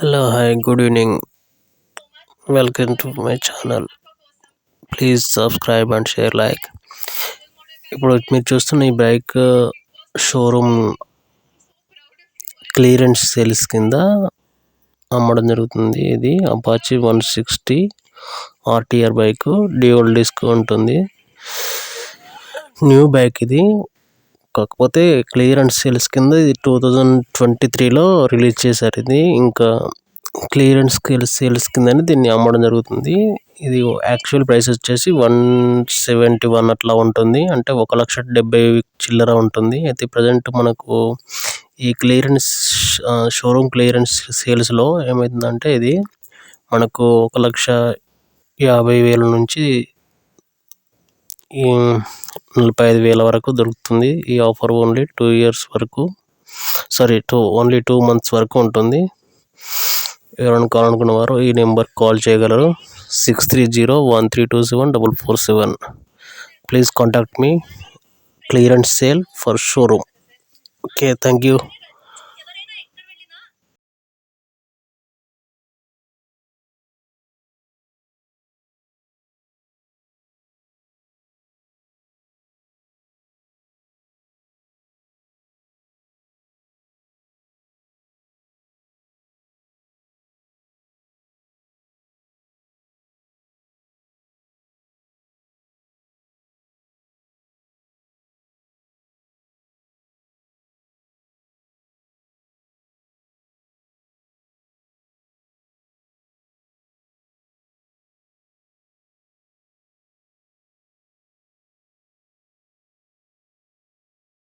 Hello, hi, good evening. Welcome to my channel. Please subscribe and share like. ఇప్పుడు మీరు చూస్తున్న ఈ bike showroom clearance sales కింద అమ్మడం జరుగుతుంది. ఇది Apache 160 RTR bike, dual disc ఉంటుంది. న్యూ బైక్ ఇది, కాకపోతే క్లియరెన్స్ సేల్స్ కింద ఇది 2023లో రిలీజ్ చేశారు. ఇది ఇంకా క్లియరెన్స్ సేల్స్ కిందని దీన్ని అమ్మడం జరుగుతుంది. ఇది యాక్చువల్ ప్రైస్ వచ్చేసి 171 అట్లా ఉంటుంది, అంటే 1,70,000 చిల్లర ఉంటుంది. అయితే ప్రజెంట్ మనకు ఈ క్లియరెన్స్ షోరూమ్ క్లియరెన్స్ సేల్స్లో ఏమవుతుందంటే ఇది మనకు 1,50,000 నుంచి 45,000 వరకు దొరుకుతుంది. ఈ ఆఫర్ ఓన్లీ 2 years వరకు, ఓన్లీ 2 months వరకు ఉంటుంది. ఎవరైనా కావాలనుకున్న వారు ఈ నెంబర్ కాల్ చేయగలరు. 6301327447. Please contact me. Clearance sale for showroom. Okay, thank you.